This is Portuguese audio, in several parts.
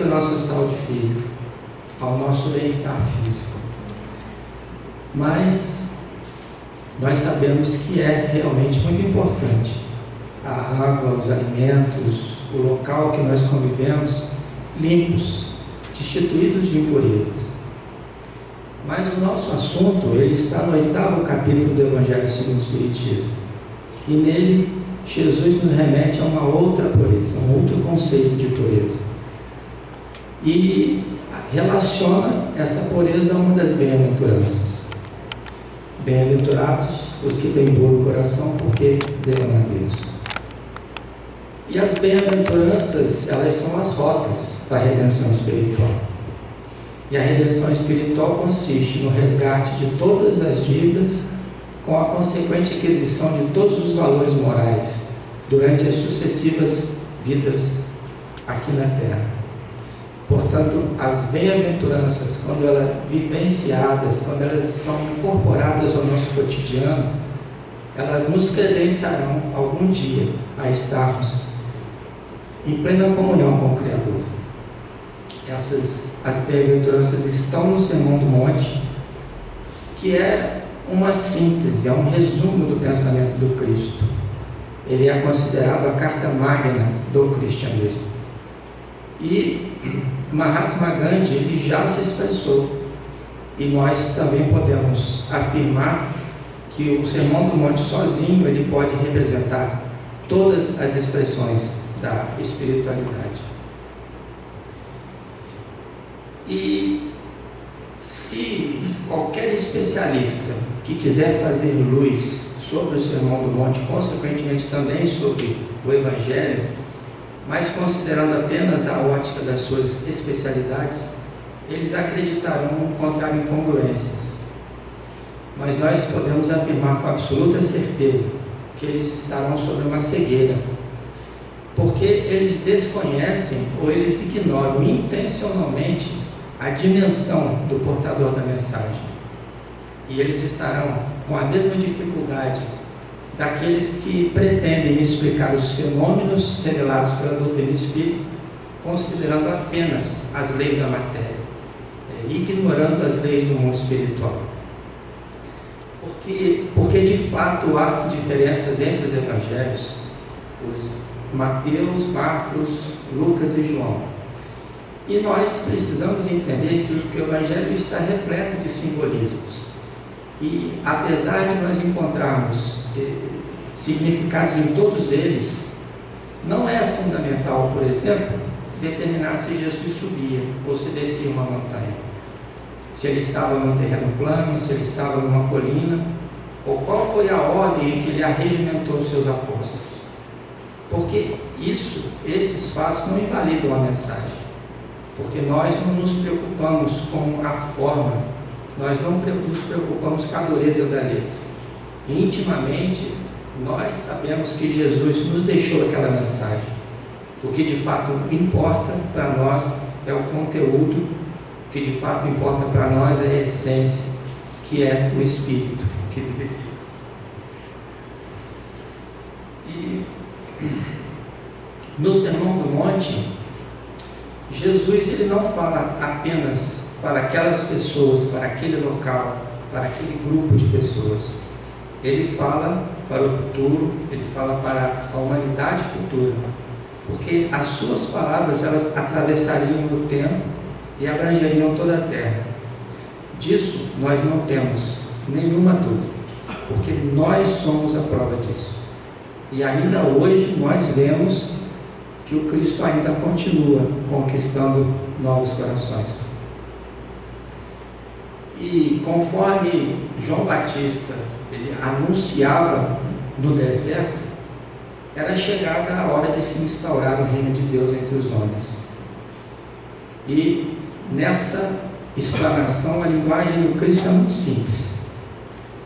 nossa saúde física, ao nosso bem-estar físico. Mas nós sabemos que é realmente muito importante a água, os alimentos, o local que nós convivemos, limpos, destituídos de impurezas. Mas o nosso assunto, ele está no 8º capítulo do Evangelho segundo o Espiritismo. E nele, Jesus nos remete a uma outra pureza, um outro conceito de pureza. E relaciona essa pureza a uma das bem-aventuranças. Bem-aventurados os que têm puro coração, porque verão a Deus. E as bem-aventuranças, elas são as rotas para a redenção espiritual. E a redenção espiritual consiste no resgate de todas as dívidas, com a consequente aquisição de todos os valores morais durante as sucessivas vidas aqui na Terra. Portanto, as bem-aventuranças, quando elas vivenciadas, quando elas são incorporadas ao nosso cotidiano, elas nos credenciarão algum dia a estarmos em plena comunhão com o Criador. As bem-aventuranças estão no Sermão do Monte, que é uma síntese, é um resumo do pensamento do Cristo. Ele é considerado a carta magna do cristianismo. E Mahatma Gandhi, ele já se expressou, e nós também podemos afirmar que o Sermão do Monte sozinho, ele pode representar todas as expressões da espiritualidade. E se qualquer especialista que quiser fazer luz sobre o Sermão do Monte, consequentemente também sobre o Evangelho, mas considerando apenas a ótica das suas especialidades, eles acreditarão encontrar incongruências. Mas nós podemos afirmar com absoluta certeza que eles estarão sob uma cegueira, porque eles desconhecem ou eles ignoram intencionalmente a dimensão do portador da mensagem. E eles estarão com a mesma dificuldade daqueles que pretendem explicar os fenômenos revelados pela doutrina espírita, considerando apenas as leis da matéria, ignorando as leis do mundo espiritual. Porque de fato há diferenças entre os evangelhos, os Mateus, Marcos, Lucas e João. E nós precisamos entender que o evangelho está repleto de simbolismos. E apesar de nós encontrarmos significados em todos eles, não é fundamental, por exemplo, determinar se Jesus subia ou se descia uma montanha, se ele estava num terreno plano, se ele estava numa colina, ou qual foi a ordem em que ele arregimentou os seus apóstolos. Porque esses fatos não invalidam a mensagem, porque nós não nos preocupamos com a forma, nós não nos preocupamos com a dureza da letra. Intimamente, nós sabemos que Jesus nos deixou aquela mensagem. O que de fato importa para nós é o conteúdo, o que de fato importa para nós é a essência, que é o Espírito que vive aqui. E no Sermão do Monte, Jesus ele não fala apenas para aquelas pessoas, para aquele local, para aquele grupo de pessoas. Ele fala para o futuro, ele fala para a humanidade futura, porque as suas palavras elas atravessariam o tempo e abrangeriam toda a terra. Disso nós não temos nenhuma dúvida, porque nós somos a prova disso. E ainda hoje nós vemos que o Cristo ainda continua conquistando novos corações. E conforme João Batista ele anunciava no deserto, era chegada a hora de se instaurar o reino de Deus entre os homens. E nessa explanação, a linguagem do Cristo é muito simples,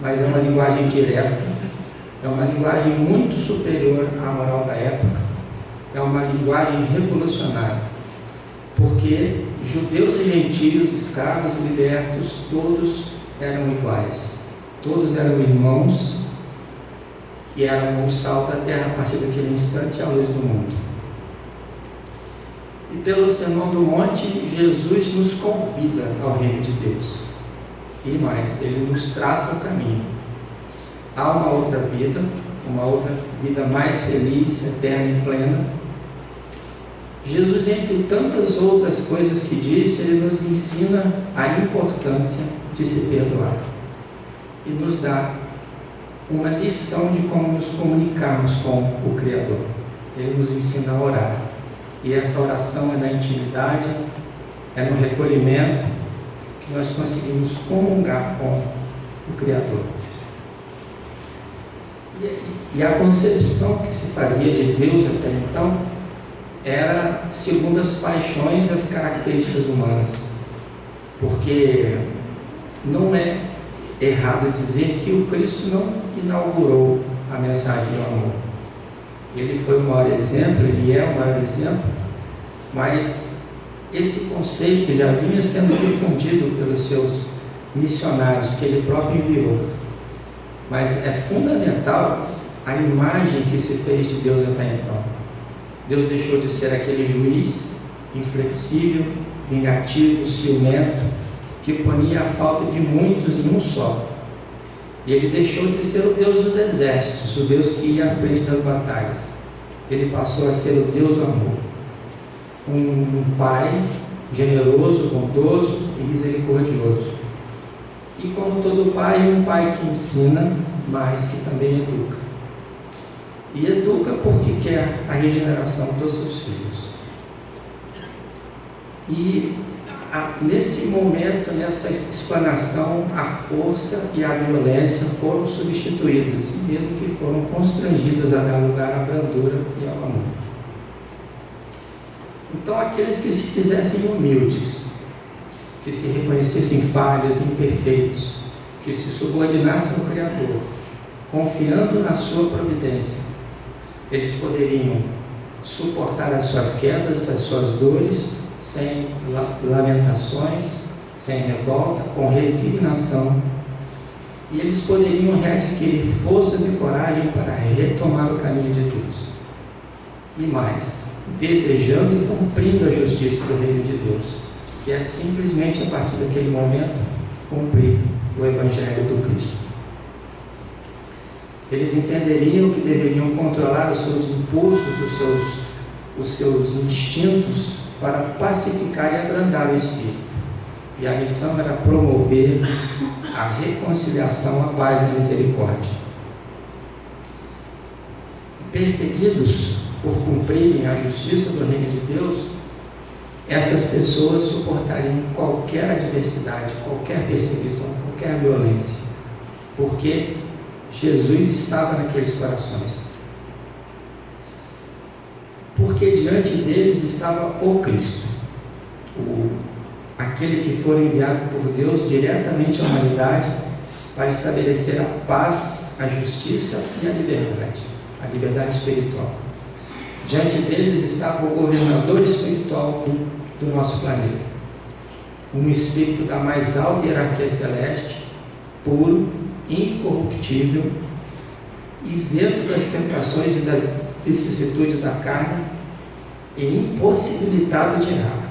mas é uma linguagem direta, é uma linguagem muito superior à moral da época, é uma linguagem revolucionária, porque judeus e gentios, escravos e libertos, todos eram iguais, todos eram irmãos, que eram o sal da terra a partir daquele instante e a luz do mundo. E pelo Sermão do Monte, Jesus nos convida ao reino de Deus. E mais, Ele nos traça o caminho. Há uma outra vida mais feliz, eterna e plena. Jesus, entre tantas outras coisas que disse, Ele nos ensina a importância de se perdoar. E nos dá uma lição de como nos comunicarmos com o Criador. Ele nos ensina a orar. E essa oração é na intimidade, é no recolhimento, que nós conseguimos comungar com o Criador. E a concepção que se fazia de Deus até então era segundo as paixões e as características humanas. Porque não é errado dizer que o Cristo não inaugurou a mensagem do amor. Ele foi o maior exemplo, ele é o maior exemplo, mas esse conceito já vinha sendo difundido pelos seus missionários que ele próprio enviou. Mas é fundamental a imagem que se fez de Deus até então. Deus deixou de ser aquele juiz inflexível, vingativo, ciumento, que punia a falta de muitos em um só. E ele deixou de ser o Deus dos exércitos, o Deus que ia à frente das batalhas. Ele passou a ser o Deus do amor. Um Pai generoso, bondoso e misericordioso. E como todo pai, um pai que ensina, mas que também educa. E educa porque quer a regeneração dos seus filhos. E nesse momento, nessa explanação, a força e a violência foram substituídas, e mesmo que foram constrangidas a dar lugar à brandura e ao amor. Então, aqueles que se fizessem humildes, que se reconhecessem falhos, imperfeitos, que se subordinassem ao Criador, confiando na sua providência, eles poderiam suportar as suas quedas, as suas dores, sem lamentações, sem revolta, com resignação, e eles poderiam readquirir forças e coragem para retomar o caminho de Deus. E mais, desejando e cumprindo a justiça do reino de Deus, que é simplesmente a partir daquele momento cumprir o Evangelho do Cristo. Eles entenderiam que deveriam controlar os seus impulsos, os seus instintos, para pacificar e abrandar o espírito. E a missão era promover a reconciliação, a paz e a misericórdia. Perseguidos por cumprirem a justiça do reino de Deus, essas pessoas suportariam qualquer adversidade, qualquer perseguição, qualquer violência, porque Jesus estava naqueles corações. Porque diante deles estava o Cristo, aquele que foi enviado por Deus diretamente à humanidade para estabelecer a paz, a justiça e a liberdade espiritual. Diante deles estava o governador espiritual do nosso planeta, um espírito da mais alta hierarquia celeste, puro, incorruptível, isento das tentações e das vicissitudes da carne e impossibilitado de errar.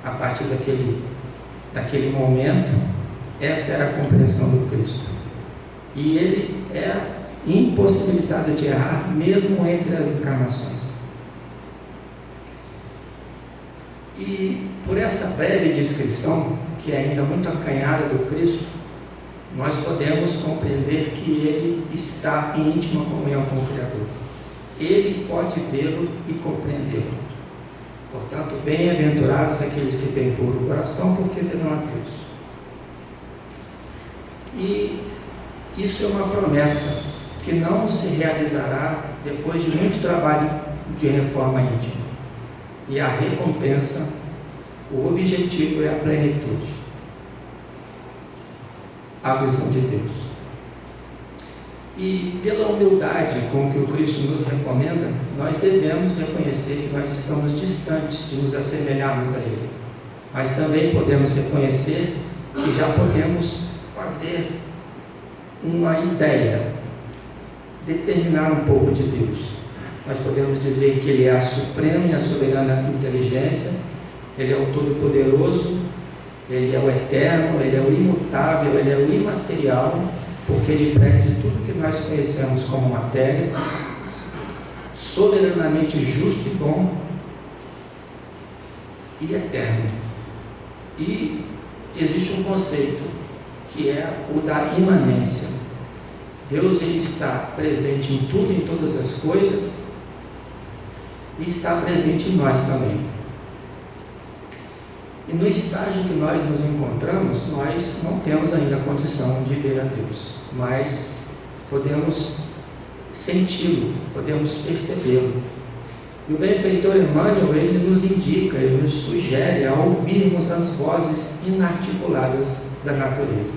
A partir daquele momento, essa era a compreensão do Cristo. E ele é impossibilitado de errar mesmo entre as encarnações. E por essa breve descrição, que é ainda muito acanhada do Cristo, nós podemos compreender que ele está em íntima comunhão com o Criador. Ele pode vê-lo e compreendê-lo. Portanto, bem-aventurados aqueles que têm puro coração, porque verão a Deus. E isso é uma promessa que não se realizará depois de muito trabalho de reforma íntima. E a recompensa, o objetivo é a plenitude, a visão de Deus. E pela humildade com que o Cristo nos recomenda, nós devemos reconhecer que nós estamos distantes de nos assemelharmos a Ele. Mas também podemos reconhecer que já podemos fazer uma ideia, determinar um pouco de Deus. nós podemos dizer que Ele é a suprema e a soberana inteligência, Ele é o todo-poderoso, Ele é o eterno, Ele é o imutável, Ele é o imaterial, porque diferente de tudo que nós conhecemos como matéria, soberanamente justo e bom e eterno. E existe um conceito que é o da imanência. Deus, Ele está presente em tudo, em todas as coisas, e está presente em nós também. E no estágio que nós nos encontramos, nós não temos ainda a condição de ver a Deus, mas podemos senti-lo, podemos percebê-lo. E o benfeitor Emmanuel, ele nos indica, ele nos sugere a ouvirmos as vozes inarticuladas da natureza.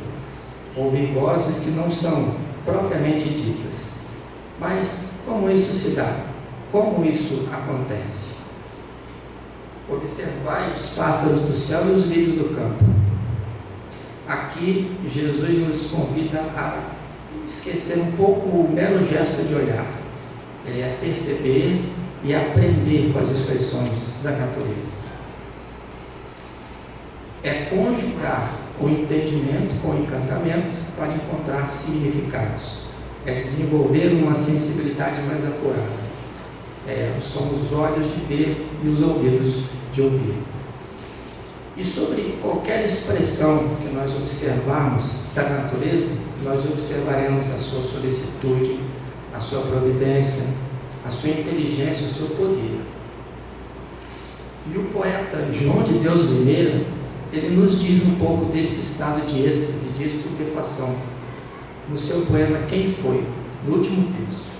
Ouvir vozes que não são propriamente ditas. Mas como isso se dá? Como isso acontece? Observai os pássaros do céu e os lírios do campo. Aqui, Jesus nos convida a esquecer um pouco o mero gesto de olhar. É perceber e aprender com as expressões da natureza. É conjugar o entendimento com o encantamento para encontrar significados. É desenvolver uma sensibilidade mais apurada. São os olhos de ver e os ouvidos de ouvir. E sobre qualquer expressão que nós observarmos da natureza, nós observaremos a sua solicitude, a sua providência, a sua inteligência, o seu poder. E o poeta João de Deus Limeira, ele nos diz um pouco desse estado de êxtase, de estupefação, no seu poema Quem Foi?, no último texto.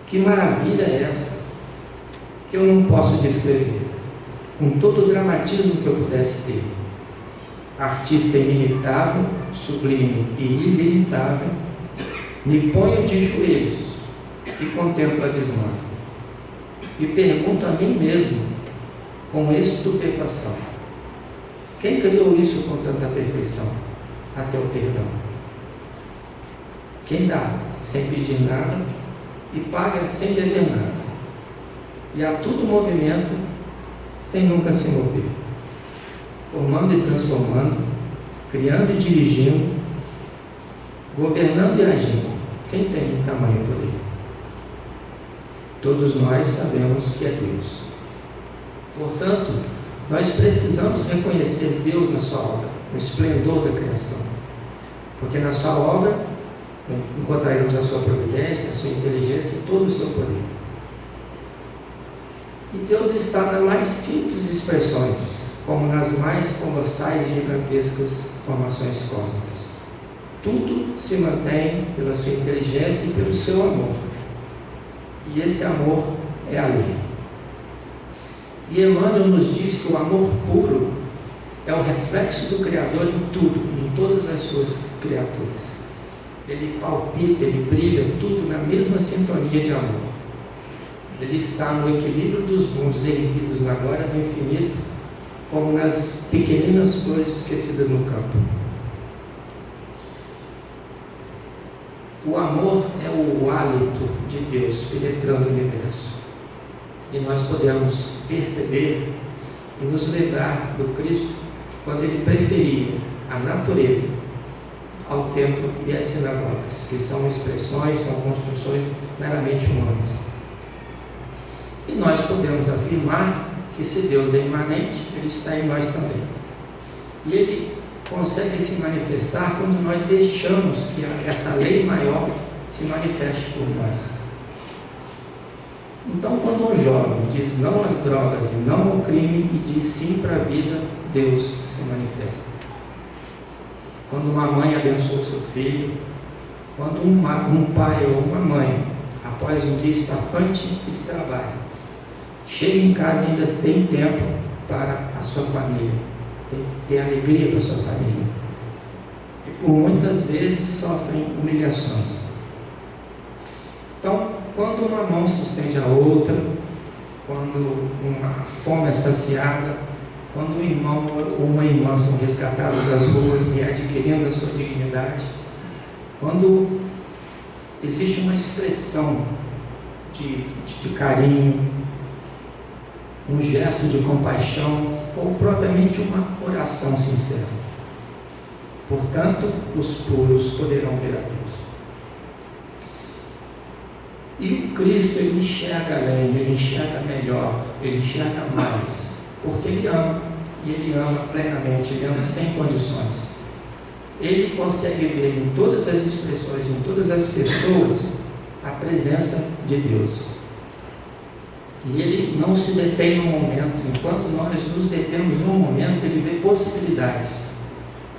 Que maravilha é essa, que eu não posso descrever, com todo o dramatismo que eu pudesse ter. Artista inimitável, sublime e ilimitável, me ponho de joelhos e contemplo abismado. E pergunto a mim mesmo, com estupefação: quem criou isso com tanta perfeição, até o perdão? Quem dá sem pedir nada e paga sem dever nada, e a tudo movimento sem nunca se mover, formando e transformando, criando e dirigindo, governando e agindo. Quem tem tamanho poder? Todos nós sabemos que é Deus. Portanto, nós precisamos reconhecer Deus na sua obra, no esplendor da criação, porque na sua obra encontraremos a sua providência, a sua inteligência e todo o seu poder. E Deus está nas mais simples expressões, como nas mais colossais e gigantescas formações cósmicas. Tudo se mantém pela sua inteligência e pelo seu amor. E esse amor é a lei. E Emmanuel nos diz que o amor puro é o reflexo do Criador em tudo, em todas as suas criaturas. Ele palpita, ele brilha, tudo na mesma sintonia de amor. Ele está no equilíbrio dos mundos erguidos na glória do infinito, como nas pequeninas flores esquecidas no campo. O amor é o hálito de Deus penetrando o universo. E nós podemos perceber e nos lembrar do Cristo quando ele preferia a natureza ao templo e às sinagogas, que são expressões, são construções meramente humanas. E nós podemos afirmar que se Deus é imanente, Ele está em nós também. E Ele consegue se manifestar quando nós deixamos que essa lei maior se manifeste por nós. Então, quando um jovem diz não às drogas e não ao crime e diz sim para a vida, Deus se manifesta. Quando uma mãe abençoa o seu filho, quando um pai ou uma mãe, após um dia estafante e de trabalho, chega em casa e ainda tem tempo para a sua família, tem alegria para a sua família, e por muitas vezes sofrem humilhações. Então, quando uma mão se estende à outra, quando uma fome é saciada, quando um irmão ou uma irmã são resgatados das ruas e adquirindo a sua dignidade, quando existe uma expressão de carinho, um gesto de compaixão, ou propriamente uma oração sincera. Portanto, os puros poderão ver a Deus. E o Cristo, ele enxerga além, ele enxerga melhor, ele enxerga mais, porque ele ama, e ele ama plenamente, ele ama sem condições. Ele consegue ver em todas as expressões, em todas as pessoas, a presença de Deus. E ele não se detém no momento. Enquanto nós nos detemos no momento, ele vê possibilidades.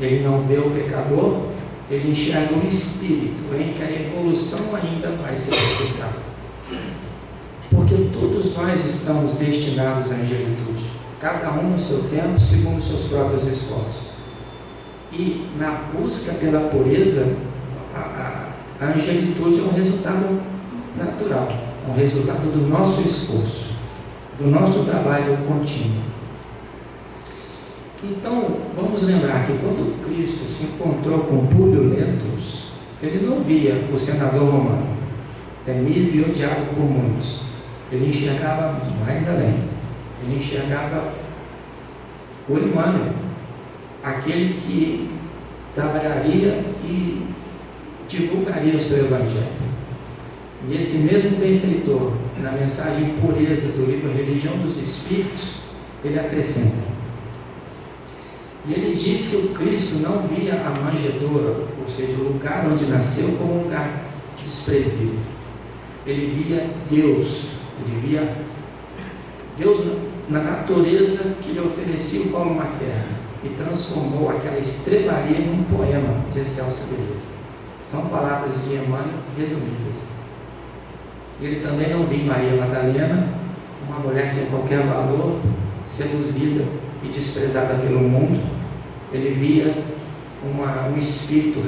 Ele não vê o pecador, ele enxerga o espírito, em que a evolução ainda vai ser necessária. Porque todos nós estamos destinados à angelitude, cada um no seu tempo, segundo os seus próprios esforços. E na busca pela pureza, a angelitude é um resultado natural, é um resultado do nosso esforço, do nosso trabalho contínuo. Então, vamos lembrar que quando Cristo se encontrou com Públio Lentulus, ele não via o senador romano, temido e odiado por muitos. Ele enxergava mais além. Ele enxergava o Emmanuel, aquele que trabalharia e divulgaria o seu Evangelho. E esse mesmo benfeitor, na mensagem Pureza do livro Religião dos Espíritos, ele acrescenta. E ele diz que o Cristo não via a manjedoura, ou seja, o lugar onde nasceu, como um lugar desprezível. Ele via Deus, ele via Deus na natureza que lhe oferecia o colo materno e transformou aquela estrebaria num poema de excelsa beleza. São palavras de Emmanuel resumidas. Ele também não via Maria Madalena, uma mulher sem qualquer valor, seduzida e desprezada pelo mundo. Ele via um espírito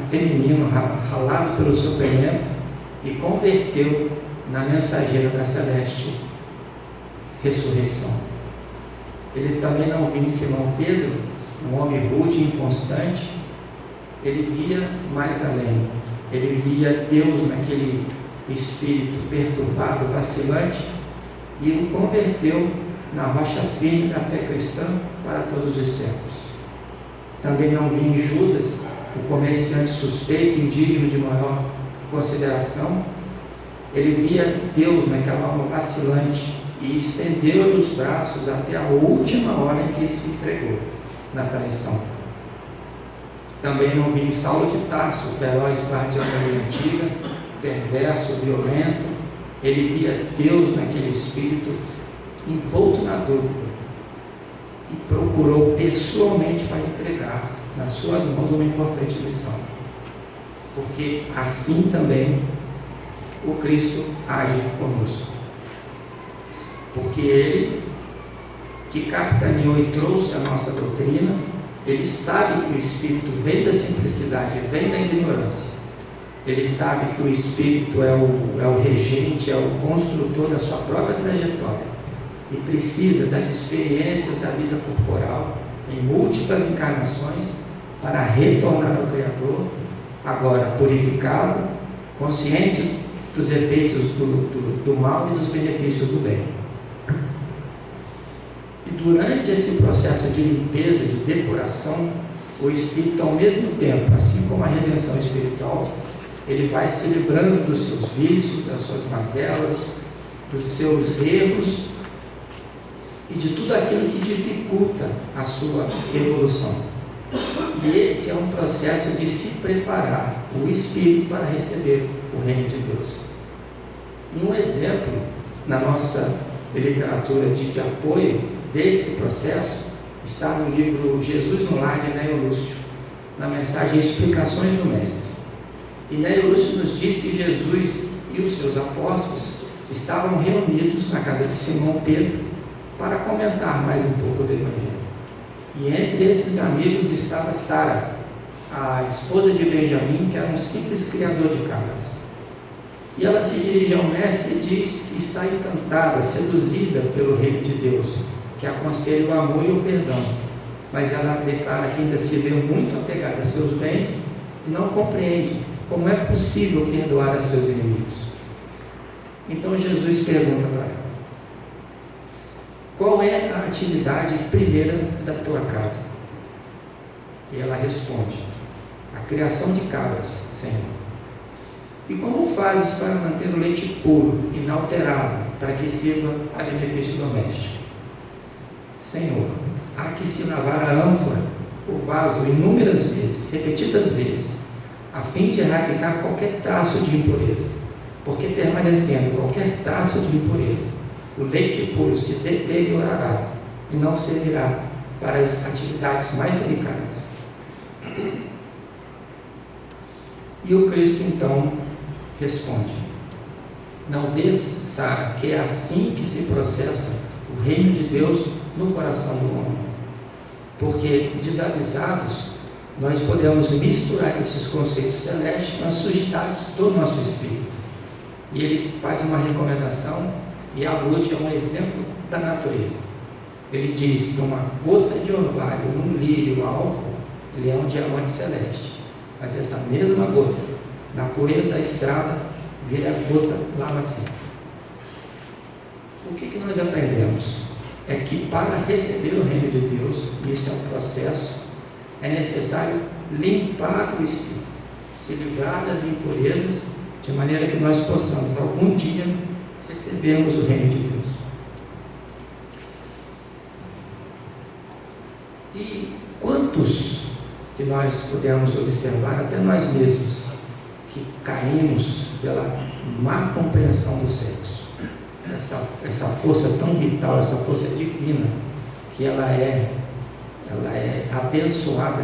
feminino ralado pelo sofrimento e converteu na mensageira da celeste ressurreição. Ele também não via em Simão Pedro um homem rude e inconstante. Ele via mais além. Ele via Deus naquele espírito perturbado, vacilante, e o converteu na rocha firme da fé cristã para todos os séculos. Também não via em Judas o comerciante suspeito, indigno de maior consideração. Ele via Deus naquela alma vacilante e estendeu-lhe os braços até a última hora em que se entregou na traição. Também não via em Saulo de Tarso, o feroz guardião da lei antiga, perverso, violento. Ele via Deus naquele espírito envolto na dúvida e procurou pessoalmente para entregar nas suas mãos uma importante lição, porque assim também o Cristo age conosco, porque ele que capitaneou e trouxe a nossa doutrina, ele sabe que o Espírito vem da simplicidade, vem da ignorância. Ele sabe que o Espírito é o regente, é o construtor da sua própria trajetória e precisa das experiências da vida corporal em múltiplas encarnações para retornar ao Criador, agora purificado, consciente dos efeitos do mal e dos benefícios do bem. E durante esse processo de limpeza, de depuração, o Espírito, ao mesmo tempo, assim como a redenção espiritual, ele vai se livrando dos seus vícios, das suas mazelas, dos seus erros e de tudo aquilo que dificulta a sua evolução. E esse é um processo de se preparar o Espírito para receber o reino de Deus. E um exemplo na nossa literatura de apoio desse processo está no livro Jesus no Lar, de Néio Lúcio, na mensagem Explicações do Mestre. E Néio Lúcio nos diz que Jesus e os seus apóstolos estavam reunidos na casa de Simão Pedro para comentar mais um pouco do Evangelho. E entre esses amigos estava Sara, a esposa de Benjamim, que era um simples criador de cabras. E ela se dirige ao mestre e diz que está encantada, seduzida pelo reino de Deus, que aconselha o amor e o perdão, mas ela declara que ainda se vê muito apegada a seus bens e não compreende como é possível perdoar a seus inimigos? Então Jesus pergunta para ela: qual é a atividade primeira da tua casa? E ela responde: a criação de cabras, Senhor. E como fazes para manter o leite puro, inalterado, para que sirva a benefício doméstico? Senhor, há que se lavar a ânfora, o vaso, inúmeras vezes, repetidas vezes, a fim de erradicar qualquer traço de impureza, porque permanecendo qualquer traço de impureza, o leite puro se deteriorará e não servirá para as atividades mais delicadas. E o Cristo então responde: não vês, Sara, que é assim que se processa o reino de Deus no coração do homem? Porque, desavisados, nós podemos misturar esses conceitos celestes com as sujidades do nosso espírito. E ele faz uma recomendação e alude a um exemplo da natureza. Ele diz que uma gota de orvalho num lírio alvo, ele é um diamante celeste. Mas essa mesma gota, na poeira da estrada, vira a gota lá na cinta. O que nós aprendemos? É que para receber o reino de Deus, isso é um processo, é necessário limpar o espírito, se livrar das impurezas, de maneira que nós possamos algum dia recebermos o reino de Deus. E quantos que nós podemos observar, até nós mesmos, que caímos pela má compreensão do sexo, essa força tão vital, essa força divina, que ela é abençoada,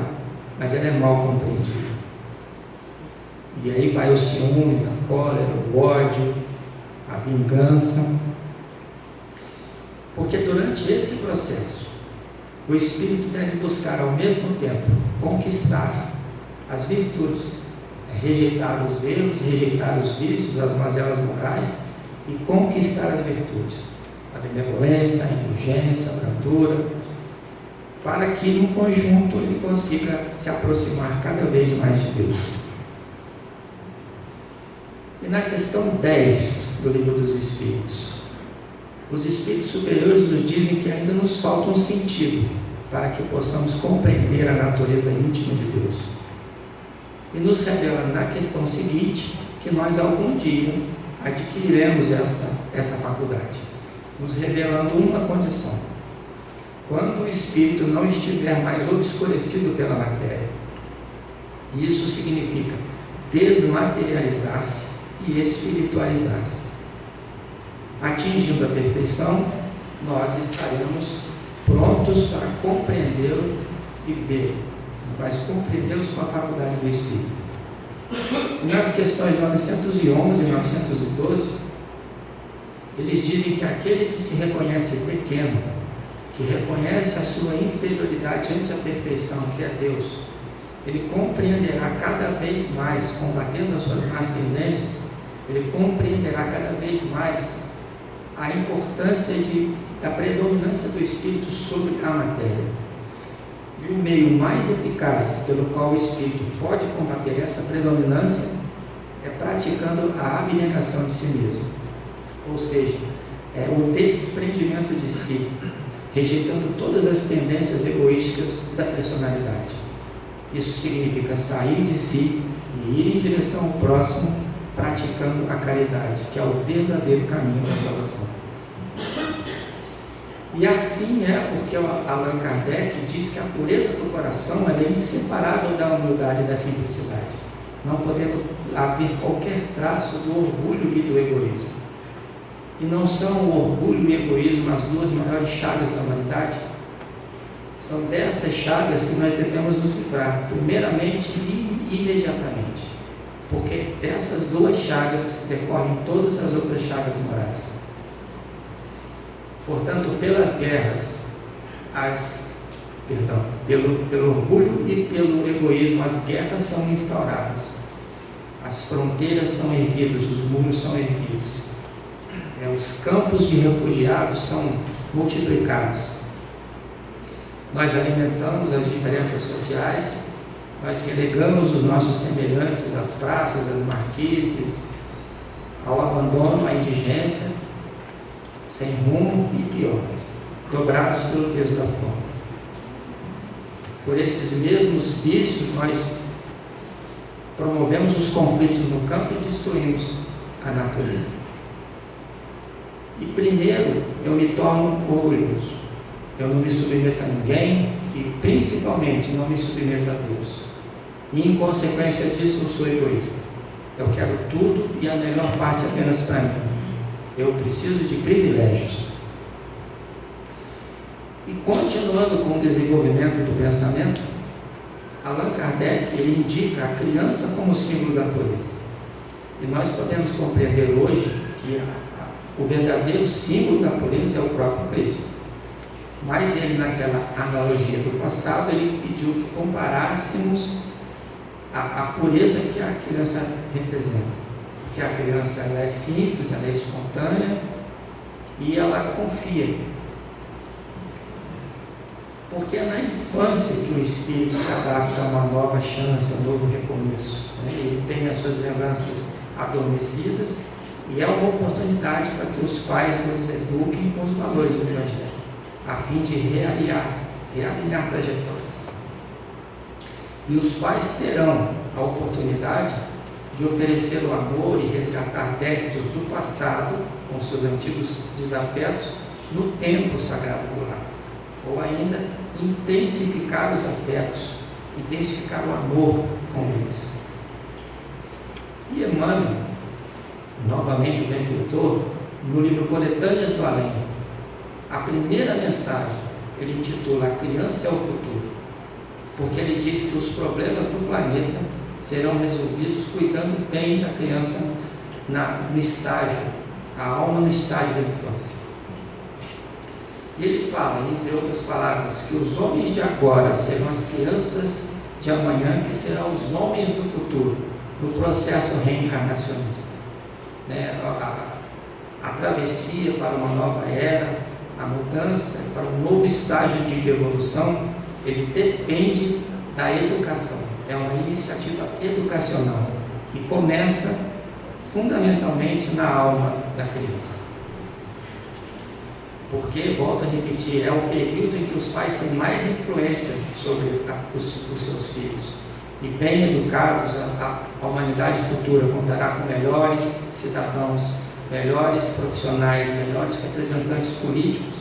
mas ela é mal compreendida. E aí vai os ciúmes, a cólera, o ódio, a vingança. Porque durante esse processo, o Espírito deve buscar ao mesmo tempo conquistar as virtudes, rejeitar os erros, rejeitar os vícios, as mazelas morais e conquistar as virtudes, a benevolência, a indulgência, a brandura, para que no conjunto ele consiga se aproximar cada vez mais de Deus. E na questão 10 do Livro dos Espíritos, os Espíritos superiores nos dizem que ainda nos falta um sentido para que possamos compreender a natureza íntima de Deus. E nos revela na questão seguinte que nós algum dia adquiriremos essa faculdade, nos revelando uma condição: quando o espírito não estiver mais obscurecido pela matéria. E isso significa desmaterializar-se e espiritualizar-se. Atingindo a perfeição, nós estaremos prontos para compreendê-lo e vê-lo, mas compreendê-los com a faculdade do Espírito. Nas questões 911 e 912, eles dizem que aquele que se reconhece pequeno, que reconhece a sua inferioridade ante a perfeição, que é Deus, ele compreenderá cada vez mais, combatendo as suas más tendências, ele compreenderá cada vez mais a importância da predominância do Espírito sobre a matéria. E o meio mais eficaz pelo qual o Espírito pode combater essa predominância é praticando a abnegação de si mesmo, ou seja, é o desprendimento de si, rejeitando todas as tendências egoísticas da personalidade. Isso significa sair de si e ir em direção ao próximo, praticando a caridade, que é o verdadeiro caminho da salvação. E assim é porque Allan Kardec diz que a pureza do coração é inseparável da humildade e da simplicidade, não podendo haver qualquer traço do orgulho e do egoísmo. E não são o orgulho e o egoísmo as duas maiores chagas da humanidade? São dessas chagas que nós devemos nos livrar, primeiramente e imediatamente, porque dessas duas chagas decorrem todas as outras chagas morais. Portanto, pelas guerras, pelo orgulho e pelo egoísmo, as guerras são instauradas, as fronteiras são erguidas, os muros são erguidos, os campos de refugiados são multiplicados. Nós alimentamos as diferenças sociais nós relegamos os nossos semelhantes às praças, às marquises, ao abandono, à indigência, sem rumo e pior, dobrados pelo peso da fome. Por esses mesmos vícios, nós promovemos os conflitos no campo e destruímos a natureza. E primeiro, eu me torno orgulhoso. Eu não me submeto a ninguém e, principalmente, não me submeto a Deus. E, em consequência disso, eu sou egoísta. Eu quero tudo e a melhor parte apenas para mim. Eu preciso de privilégios. E, continuando com o desenvolvimento do pensamento, Allan Kardec ele indica a criança como símbolo da pureza. E nós podemos compreender hoje que o verdadeiro símbolo da pureza é o próprio Cristo. Mas ele, naquela analogia do passado, ele pediu que comparássemos a pureza que a criança representa. Porque a criança ela é simples, ela é espontânea e ela confia. Porque é na infância que o espírito se adapta a uma nova chance, a um novo recomeço. Ele tem as suas lembranças adormecidas e é uma oportunidade para que os pais nos eduquem com os valores do Evangelho, a fim de realinhar trajetórias. E os pais terão a oportunidade de oferecer o amor e resgatar débitos do passado com seus antigos desafetos no templo sagrado do lar. Ou ainda, intensificar os afetos, intensificar o amor com eles. E Emmanuel, novamente o benfeitor, no livro Coletâneas do Além, a primeira mensagem, ele intitula A Criança é o Futuro, porque ele diz que os problemas do planeta serão resolvidos cuidando bem da criança no estágio, a alma no estágio da infância. E ele fala, entre outras palavras, que os homens de agora serão as crianças de amanhã, que serão os homens do futuro, no processo reencarnacionista. A travessia para uma nova era, a mudança para um novo estágio de evolução, ele depende da educação. É uma iniciativa educacional e começa fundamentalmente na alma da criança. Porque, volto a repetir, é o período em que os pais têm mais influência sobre os seus filhos. E bem educados, a humanidade futura contará com melhores cidadãos, melhores profissionais, melhores representantes políticos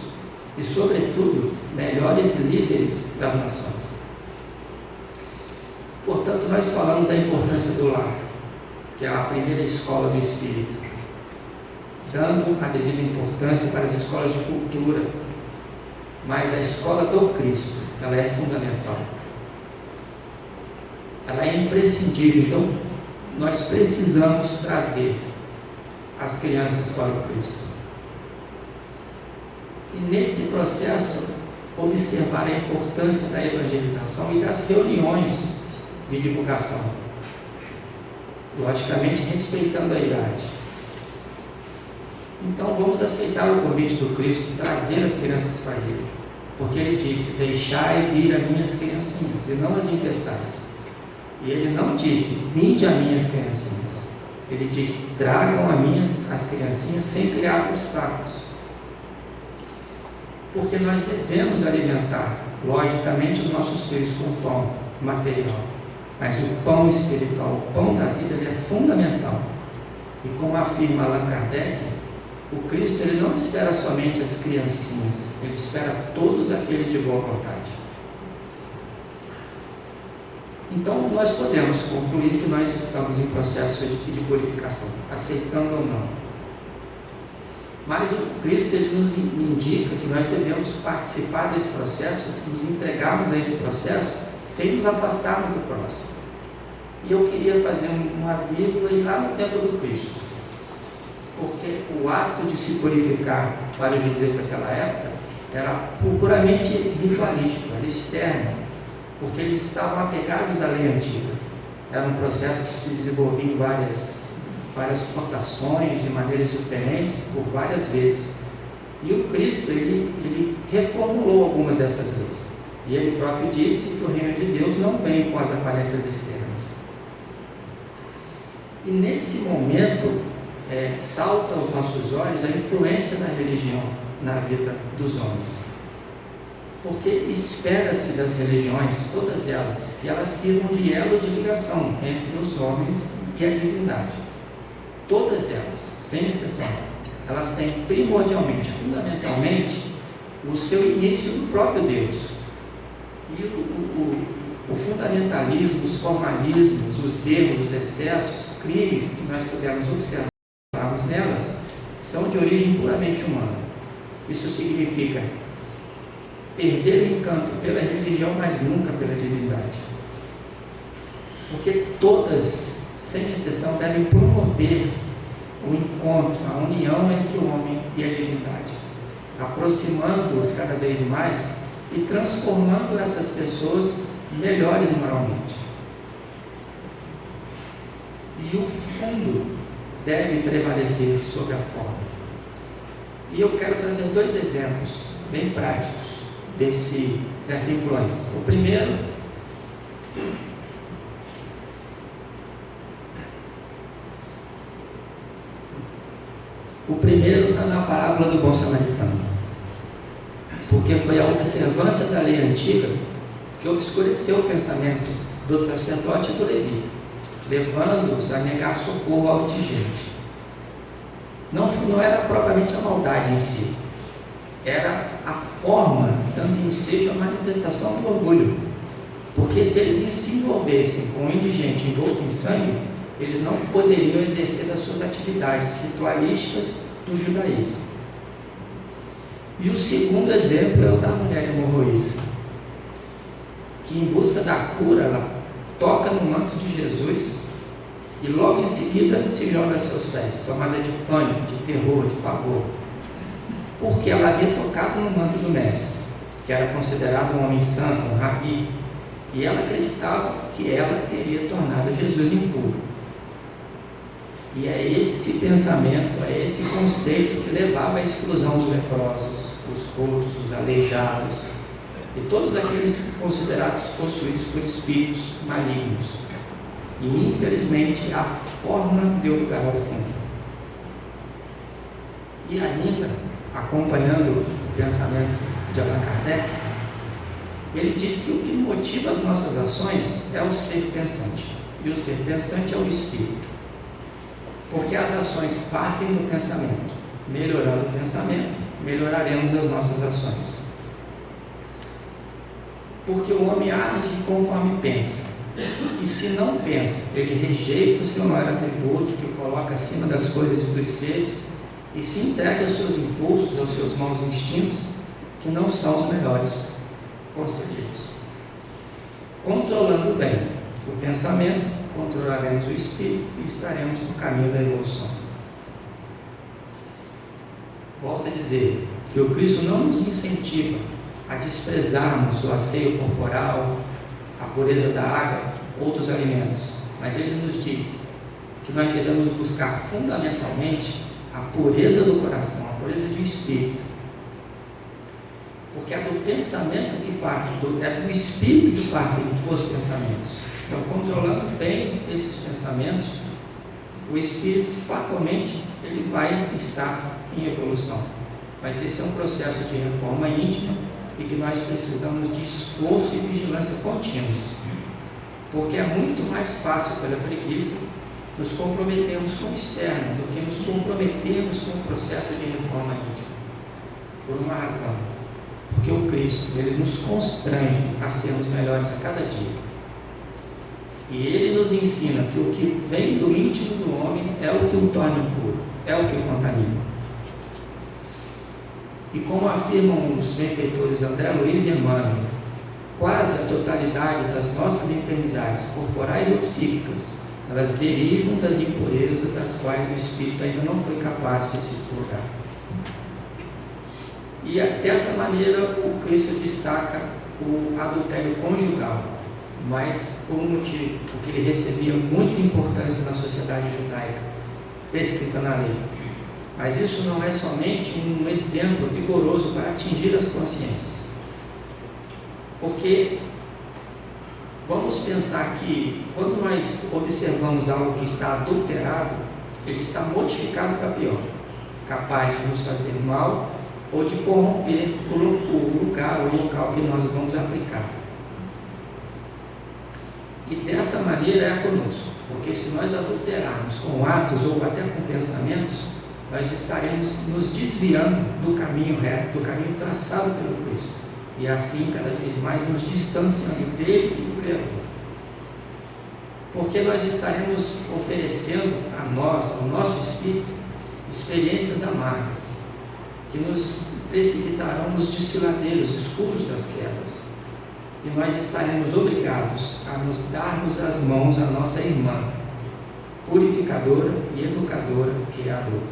e, sobretudo, melhores líderes das nações. Portanto, nós falamos da importância do lar, que é a primeira escola do espírito, dando a devida importância para as escolas de cultura, mas a escola do Cristo, ela é fundamental. Ela é imprescindível. Então, nós precisamos trazer as crianças para o Cristo. E nesse processo, observar a importância da evangelização e das reuniões de divulgação, logicamente respeitando a idade. Então vamos aceitar o convite do Cristo, trazer as crianças para Ele, porque Ele disse, deixai vir as minhas criancinhas, e não as impeçais. E Ele não disse, vinde a minhas criancinhas. Ele disse, tragam a minhas as criancinhas sem criar obstáculos. Porque nós devemos alimentar, logicamente, os nossos filhos com pão material, mas o pão espiritual, o pão da vida, ele é fundamental. E como afirma Allan Kardec, o Cristo ele não espera somente as criancinhas, ele espera todos aqueles de boa vontade. Então, nós podemos concluir que nós estamos em processo de purificação, aceitando ou não. Mas o Cristo ele nos indica que nós devemos participar desse processo, nos entregarmos a esse processo, sem nos afastarmos do próximo. E eu queria fazer uma vírgula e ir lá no tempo do Cristo. Porque o ato de se purificar para os judeus daquela época era puramente ritualístico, era externo, porque eles estavam apegados à lei antiga. Era um processo que se desenvolvia em várias rotações, de maneiras diferentes, por várias vezes. E o Cristo, ele reformulou algumas dessas leis. E ele próprio disse que o reino de Deus não vem com as aparências externas. E nesse momento, salta aos nossos olhos a influência da religião na vida dos homens. Porque espera-se das religiões, todas elas, que elas sirvam de elo de ligação entre os homens e a divindade. Todas elas, sem exceção, elas têm primordialmente, fundamentalmente, o seu início no próprio Deus. E o fundamentalismo, os formalismos, os erros, os excessos, crimes que nós podemos observarmos nelas, são de origem puramente humana. Isso significa perder o encanto pela religião, mas nunca pela divindade. Porque todas, sem exceção, devem promover o encontro, a união entre o homem e a divindade, aproximando-os cada vez mais e transformando essas pessoas melhores moralmente. E o fundo deve prevalecer sobre a forma. E eu quero trazer 2 exemplos bem práticos dessa influência. O primeiro está na parábola do bom samaritano, porque foi a observância da lei antiga que obscureceu o pensamento do sacerdote e do levita, levando-os a negar socorro ao indigente. Não era propriamente a maldade em si, era a forma, dando ensejo à manifestação do orgulho. Porque se eles se envolvessem com um indigente envolto em sangue, eles não poderiam exercer das suas atividades ritualísticas do judaísmo. E o segundo exemplo é o da mulher hemorroísta, que em busca da cura, ela toca no manto de Jesus e logo em seguida se joga a seus pés, tomada de pânico, de terror, de pavor, porque ela havia tocado no manto do mestre, que era considerado um homem santo, um rabi, e ela acreditava que ela teria tornado Jesus impuro. E é esse pensamento, é esse conceito que levava à exclusão dos leprosos, os coxos, os aleijados e todos aqueles considerados possuídos por espíritos malignos. E infelizmente a forma deu lugar ao fundo. E ainda, acompanhando o pensamento de Allan Kardec, ele diz que o que motiva as nossas ações é o ser pensante, e o ser pensante é o espírito. Porque as ações partem do pensamento. Melhorando o pensamento, melhoraremos as nossas ações. Porque o homem age conforme pensa. E se não pensa, ele rejeita o seu maior atributo, que o coloca acima das coisas e dos seres, e se entrega aos seus impulsos, aos seus maus instintos, que não são os melhores conselheiros. Controlando bem o pensamento, controlaremos o espírito e estaremos no caminho da evolução. Volto a dizer que o Cristo não nos incentiva a desprezarmos o asseio corporal, a pureza da água, outros alimentos, mas ele nos diz que nós devemos buscar fundamentalmente a pureza do coração, a pureza do espírito, porque é do pensamento que parte, é do espírito que partem os pensamentos. Então, controlando bem esses pensamentos, o espírito fatalmente ele vai estar em evolução. Mas esse é um processo de reforma íntima e que nós precisamos de esforço e vigilância contínuos, porque é muito mais fácil pela preguiça nos comprometermos com o externo do que nos comprometermos com o processo de reforma íntima. Por uma razão, porque o Cristo ele nos constrange a sermos melhores a cada dia. E ele nos ensina que o que vem do íntimo do homem é o que o torna impuro, é o que o contamina. E como afirmam os benfeitores André Luiz e Emmanuel, quase a totalidade das nossas enfermidades corporais ou psíquicas, elas derivam das impurezas das quais o espírito ainda não foi capaz de se expurgar. E dessa maneira o Cristo destaca o adultério conjugal, mas por um motivo, porque ele recebia muita importância na sociedade judaica, prescrita na lei. Mas isso não é somente um exemplo vigoroso para atingir as consciências. Porque vamos pensar que quando nós observamos algo que está adulterado, ele está modificado para pior, capaz de nos fazer mal ou de corromper o local que nós vamos aplicar. E dessa maneira é conosco, porque se nós adulterarmos com atos ou até com pensamentos, nós estaremos nos desviando do caminho reto, do caminho traçado pelo Cristo, e assim cada vez mais nos distanciando dele e do Criador. Porque nós estaremos oferecendo a nós, ao nosso espírito, experiências amargas, que nos precipitarão nos desfiladeiros escuros das quedas. E nós estaremos obrigados a nos darmos as mãos à nossa irmã, purificadora e educadora, que é a dor.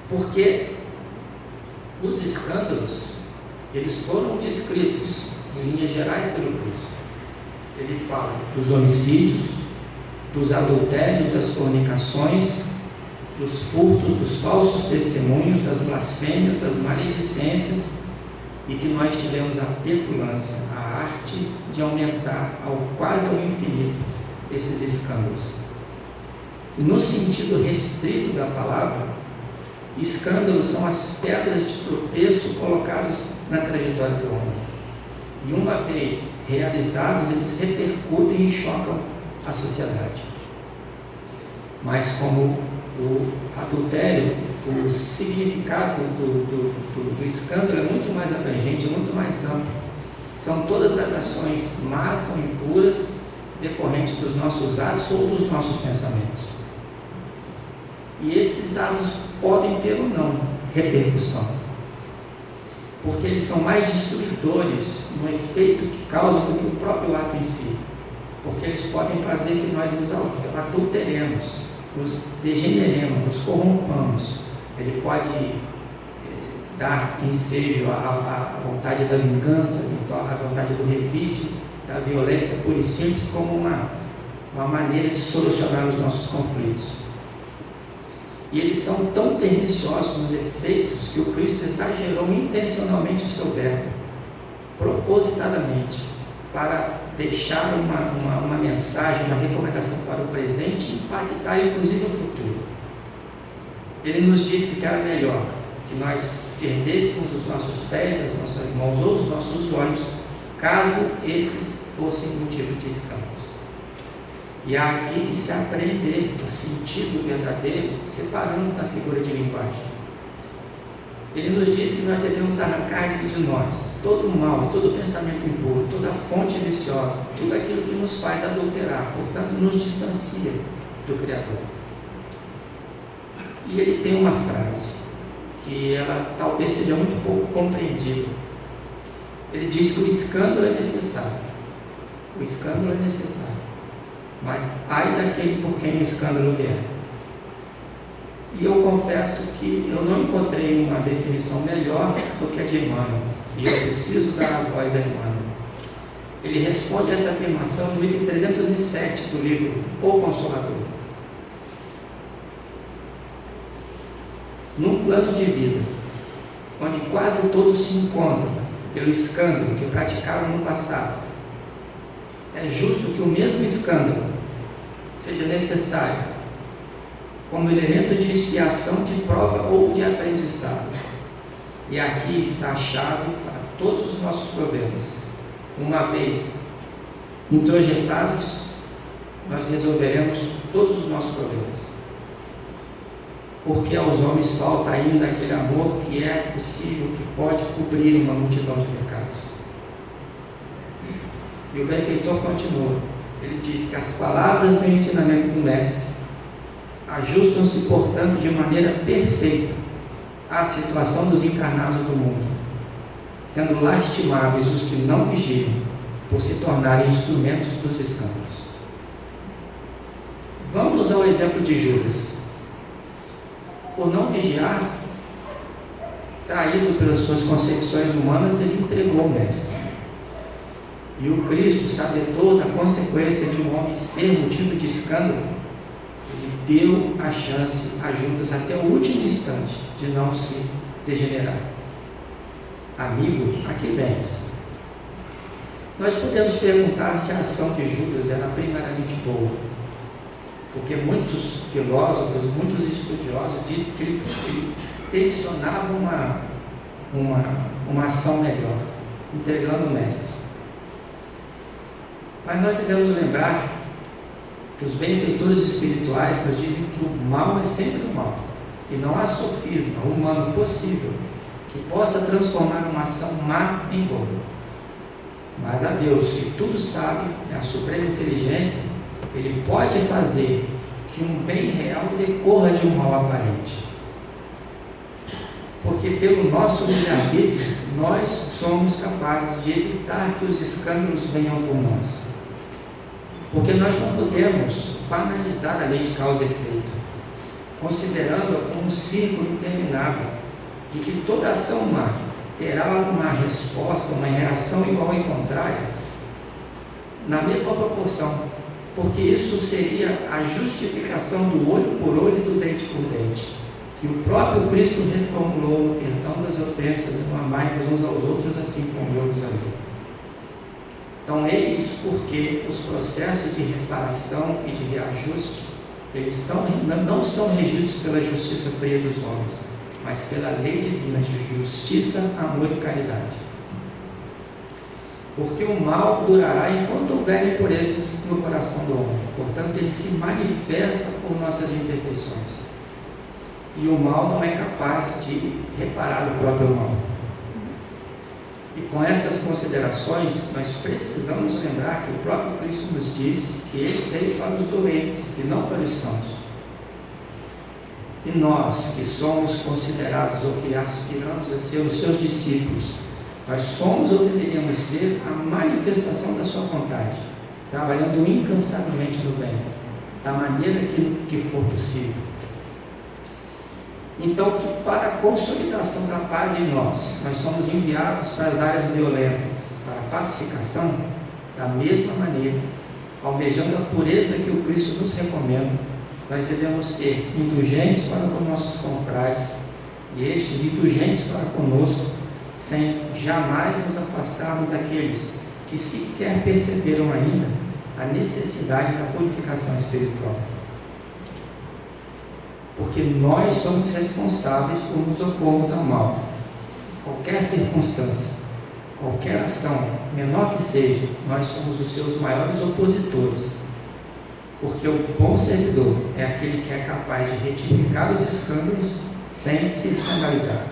Porque os escândalos, eles foram descritos em linhas gerais pelo Cristo. Ele fala dos homicídios, dos adultérios, das fornicações, dos furtos, dos falsos testemunhos, das blasfêmias, das maledicências, e que nós tivemos a petulância, a arte de aumentar quase ao infinito esses escândalos. No sentido restrito da palavra, escândalos são as pedras de tropeço colocadas na trajetória do homem. E uma vez realizados, eles repercutem e chocam a sociedade. Mas como o adultério, o significado do escândalo é muito mais abrangente, muito mais amplo. São todas as ações más ou impuras decorrentes dos nossos atos ou dos nossos pensamentos. E esses atos podem ter ou não repercussão, porque eles são mais destruidores no efeito que causam do que o próprio ato em si, porque eles podem fazer que nós nos adulteremos, nos degeneremos, nos corrompamos. Ele pode dar ensejo à vontade da vingança, à vontade do revide, da violência pura e simples, como uma maneira de solucionar os nossos conflitos. E eles são tão perniciosos nos efeitos que o Cristo exagerou intencionalmente o seu verbo, propositadamente, para deixar uma mensagem, uma recomendação para o presente e impactar inclusive o futuro. Ele nos disse que era melhor que nós perdêssemos os nossos pés, as nossas mãos ou os nossos olhos, caso esses fossem motivo de escândalos. E há aqui que se aprender o sentido verdadeiro, separando da figura de linguagem. Ele nos diz que nós devemos arrancar de nós todo o mal, todo o pensamento impuro, toda a fonte viciosa, tudo aquilo que nos faz adulterar, portanto nos distancia do Criador. E ele tem uma frase que ela talvez seja muito pouco compreendida. Ele diz que o escândalo é necessário. O escândalo é necessário. Mas ai daquele por quem o escândalo vier. E eu confesso que eu não encontrei uma definição melhor do que a de Emmanuel, e eu preciso dar a voz a Emmanuel. Ele responde a essa afirmação no item 307 do livro O Consolador. Num plano de vida, onde quase todos se encontram pelo escândalo que praticaram no passado, é justo que o mesmo escândalo seja necessário como elemento de expiação, de prova ou de aprendizado. E aqui está a chave para todos os nossos problemas. Uma vez introjetados, nós resolveremos todos os nossos problemas. Porque aos homens falta ainda aquele amor que é possível, que pode cobrir uma multidão de pecados. E o benfeitor continua. Ele diz que as palavras do ensinamento do Mestre ajustam-se, portanto, de maneira perfeita à situação dos encarnados do mundo, sendo lastimáveis os que não vigiam, por se tornarem instrumentos dos escândalos. Vamos ao exemplo de Judas. Por não vigiar, traído pelas suas concepções humanas, ele entregou o Mestre. E o Cristo, sabedor da consequência de um homem ser motivo de escândalo, ele deu a chance a Judas até o último instante de não se degenerar. amigo, a que vens? Nós podemos perguntar se a ação de Judas era primeiramente boa, porque muitos filósofos, muitos estudiosos dizem que ele tensionava uma ação melhor, entregando o mestre. Mas nós devemos lembrar que os benfeitores espirituais nos dizem que o mal é sempre o mal, e não há sofisma humano possível que possa transformar uma ação má em boa. Mas a Deus, que tudo sabe, é a suprema inteligência, Ele pode fazer que um bem real decorra de um mal aparente. Porque pelo nosso livre-arbítrio, nós somos capazes de evitar que os escândalos venham por nós. Porque nós não podemos banalizar a lei de causa e efeito, considerando-a como um círculo interminável, de que toda ação má terá uma resposta, uma reação igual e contrária, na mesma proporção, porque isso seria a justificação do olho por olho e do dente por dente, que o próprio Cristo reformulou no perdão das ofensas e no amai-vos uns aos outros, assim como eu vos amei. Então, eis porque os processos de reparação e de reajuste, eles não são regidos pela justiça fria dos homens, mas pela lei divina de justiça, amor e caridade. Porque o mal durará enquanto houver impurezas no coração do homem. Portanto, ele se manifesta por nossas imperfeições. E o mal não é capaz de reparar o próprio mal. E com essas considerações, nós precisamos lembrar que o próprio Cristo nos disse que Ele veio para os doentes e não para os sãos. E nós, que somos considerados ou que aspiramos a ser os seus discípulos, nós somos ou deveríamos ser a manifestação da sua vontade, trabalhando incansavelmente no bem, da maneira que for possível. Então, que para a consolidação da paz em nós somos enviados para as áreas violentas, para a pacificação, da mesma maneira, almejando a pureza que o Cristo nos recomenda, nós devemos ser indulgentes para com nossos confrades, e estes indulgentes para conosco, sem jamais nos afastarmos daqueles que sequer perceberam ainda a necessidade da purificação espiritual. Porque nós somos responsáveis por nos opormos ao mal. Qualquer circunstância, qualquer ação, menor que seja, nós somos os seus maiores opositores. Porque o bom servidor é aquele que é capaz de retificar os escândalos sem se escandalizar.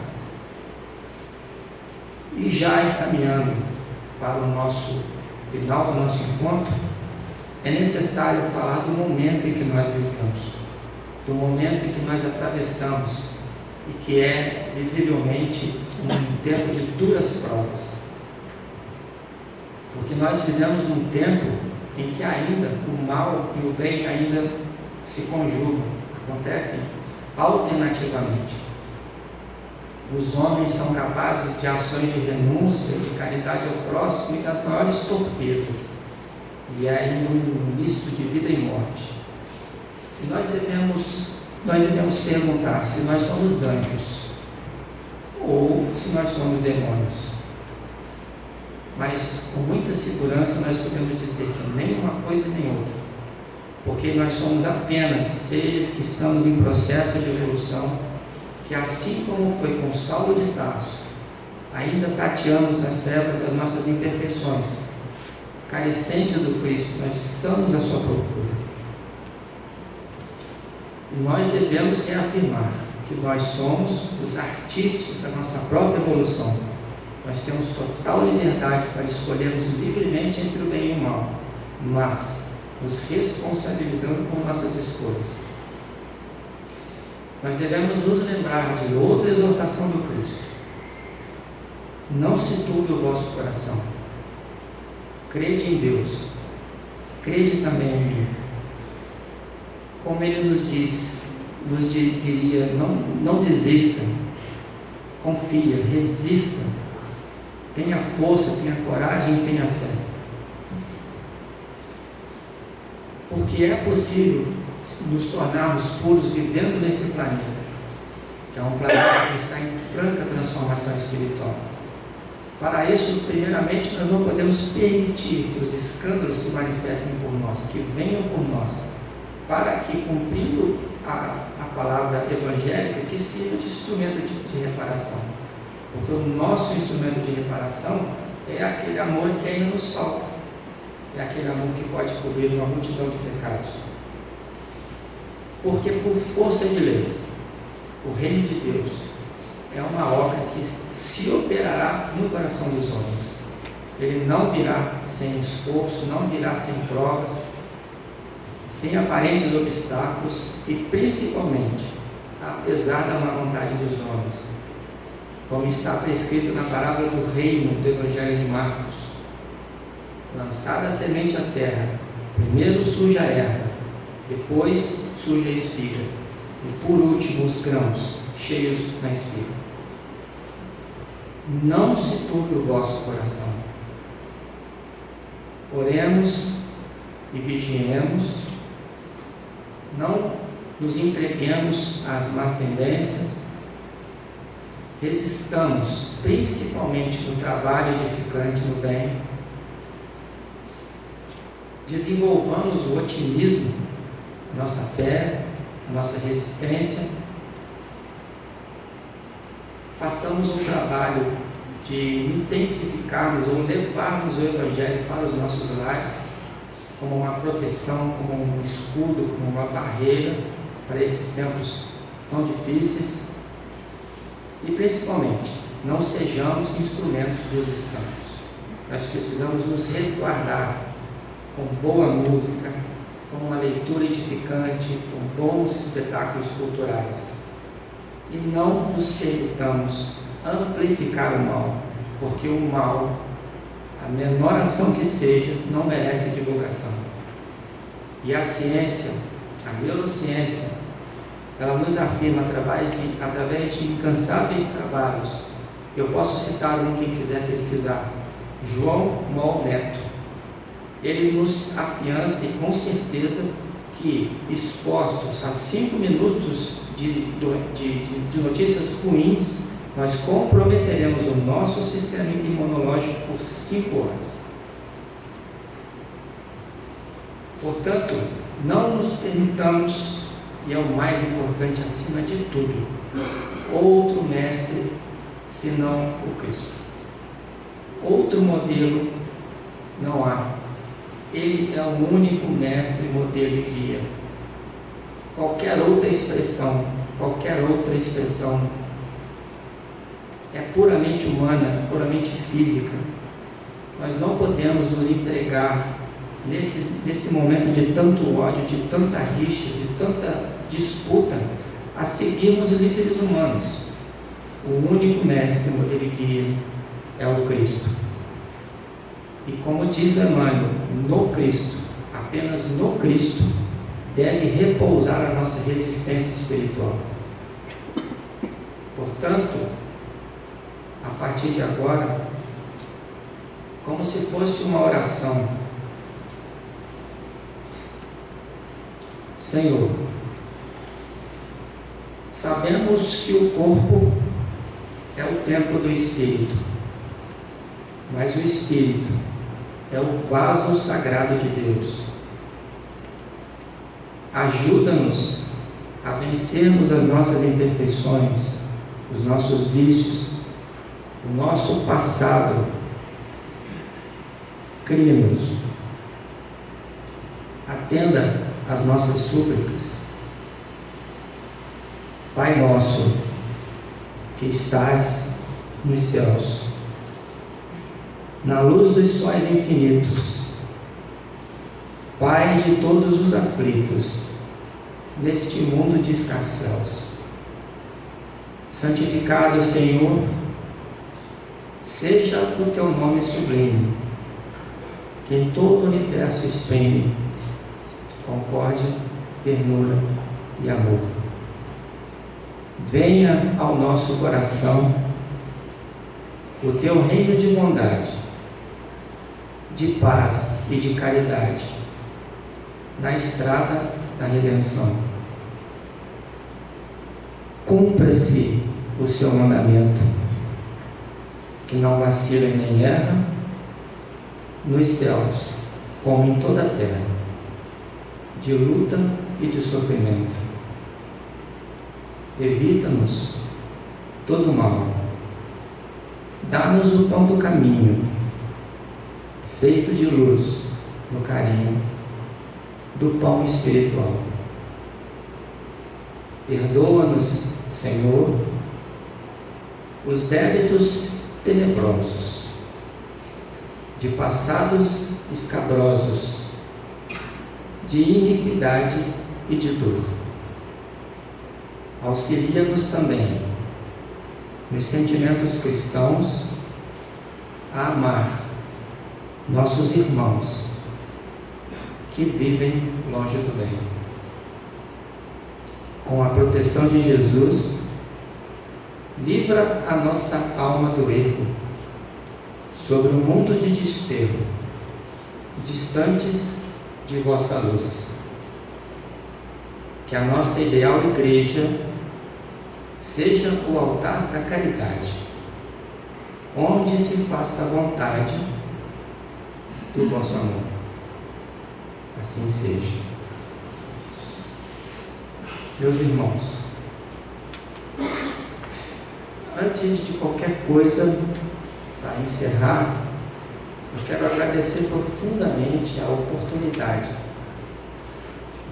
E já encaminhando para o final do nosso encontro, é necessário falar do momento em que nós vivemos, do momento em que nós atravessamos, e que é visivelmente um tempo de duras provas. Porque nós vivemos num tempo em que ainda o mal e o bem ainda se conjugam, acontecem alternativamente. Os homens são capazes de ações de renúncia, de caridade ao próximo e das maiores torpezas, e é ainda um misto de vida e morte. E nós devemos perguntar se nós somos anjos ou se nós somos demônios. Mas com muita segurança nós podemos dizer que nem uma coisa nem outra, porque nós somos apenas seres que estamos em processo de evolução, que assim como foi com Saulo de Tarso, ainda tateamos nas trevas das nossas imperfeições, carecentes do Cristo, nós estamos à sua procura. E nós devemos reafirmar que nós somos os artífices da nossa própria evolução. Nós temos total liberdade para escolhermos livremente entre o bem e o mal, mas nos responsabilizando por nossas escolhas. Nós devemos nos lembrar de outra exortação do Cristo: não se turbe o vosso coração, crede em Deus, crede também em mim. Como ele nos diria, não desista, confia, resista, tenha força, tenha coragem e tenha fé. Porque é possível nos tornarmos puros vivendo nesse planeta, que é um planeta que está em franca transformação espiritual. Para isso, primeiramente, nós não podemos permitir que os escândalos se manifestem por nós, que venham por nós, para que, cumprindo a palavra evangélica, que sirva de instrumento de reparação. Porque o nosso instrumento de reparação é aquele amor que ainda nos falta, é aquele amor que pode cobrir uma multidão de pecados. Porque por força de lei, o reino de Deus é uma obra que se operará no coração dos homens. Ele não virá sem esforço, não virá sem provas, sem aparentes obstáculos e principalmente, apesar da má vontade dos homens, como está prescrito na parábola do reino do Evangelho de Marcos. Lançada a semente à terra, primeiro surge a erva, depois surge a espiga, e por último os grãos cheios na espiga. Não se turbe o vosso coração. Oremos e vigiemos, não nos entreguemos às más tendências, resistamos principalmente no trabalho edificante no bem, desenvolvamos o otimismo, a nossa fé, a nossa resistência, façamos um trabalho de intensificarmos ou levarmos o Evangelho para os nossos lares, como uma proteção, como um escudo, como uma barreira para esses tempos tão difíceis. E principalmente, não sejamos instrumentos dos escândalos. Nós precisamos nos resguardar com boa música, com uma leitura edificante, com bons espetáculos culturais. E não nos permitamos amplificar o mal, porque o mal, a menor ação que seja, não merece divulgação. E a ciência, a neurociência, ela nos afirma através de incansáveis trabalhos. Eu posso citar um, quem quiser pesquisar, João Moll Neto. Ele nos afiança e com certeza que, expostos a 5 minutos de notícias ruins, nós comprometeremos o nosso sistema imunológico por 5 horas. Portanto, não nos permitamos, e é o mais importante acima de tudo, outro mestre senão o Cristo. Outro modelo não há. Ele é o único mestre, modelo e guia. Qualquer outra expressão é puramente humana, puramente física. Nós não podemos nos entregar nesse momento de tanto ódio, de tanta rixa, de tanta disputa, a seguirmos líderes humanos. O único mestre, modelo e guia é o Cristo. E como diz Emmanuel, no Cristo, apenas no Cristo, deve repousar a nossa resistência espiritual. Portanto, a partir de agora, como se fosse uma oração: Senhor, sabemos que o corpo é o templo do Espírito, mas o Espírito é o vaso sagrado de Deus. Ajuda-nos a vencermos as nossas imperfeições, os nossos vícios, o nosso passado. Cria-nos. Atenda às nossas súplicas. Pai nosso, que estás nos céus, na luz dos sóis infinitos, Pai de todos os aflitos, neste mundo de escarcéus, santificado, Senhor, seja o teu nome sublime, que em todo o universo exprime concórdia, ternura e amor. Venha ao nosso coração o teu reino de bondade, de paz e de caridade, na estrada da redenção. Cumpra-se o seu mandamento, que não vacila e nem erra, nos céus, como em toda a terra, de luta e de sofrimento. Evita-nos todo mal. Dá-nos o pão do caminho, feito de luz, no carinho do pão espiritual. Perdoa-nos, Senhor, os débitos tenebrosos, de passados escabrosos, de iniquidade e de dor. Auxilia-nos também, nos sentimentos cristãos, a amar nossos irmãos que vivem longe do bem. Com a proteção de Jesus, livra a nossa alma do erro, sobre um mundo de desterro, distantes de vossa luz. Que a nossa ideal igreja seja o altar da caridade, onde se faça a vontade do vosso amor. Assim seja. Meus irmãos, antes de qualquer coisa, para encerrar, eu quero agradecer profundamente a oportunidade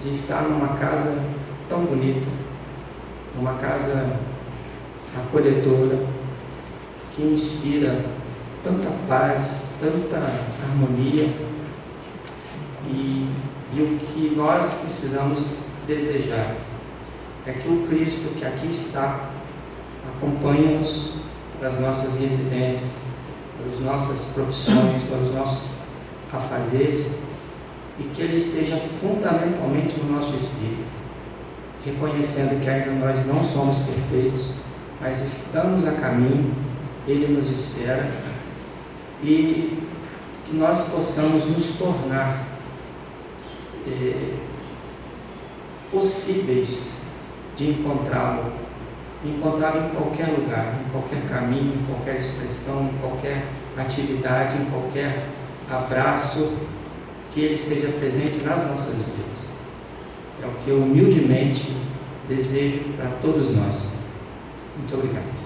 de estar numa casa tão bonita, uma casa acolhedora, que inspira tanta paz, tanta harmonia, e o que nós precisamos desejar é que o Cristo que aqui está acompanhe-nos para as nossas residências, para as nossas profissões, para os nossos afazeres, e que Ele esteja fundamentalmente no nosso espírito, reconhecendo que ainda nós não somos perfeitos, mas estamos a caminho, Ele nos espera, e que nós possamos nos tornar possíveis de encontrá-lo em qualquer lugar, em qualquer caminho, em qualquer expressão, em qualquer atividade, em qualquer abraço, que Ele esteja presente nas nossas vidas. É o que eu humildemente desejo para todos nós. Muito obrigado.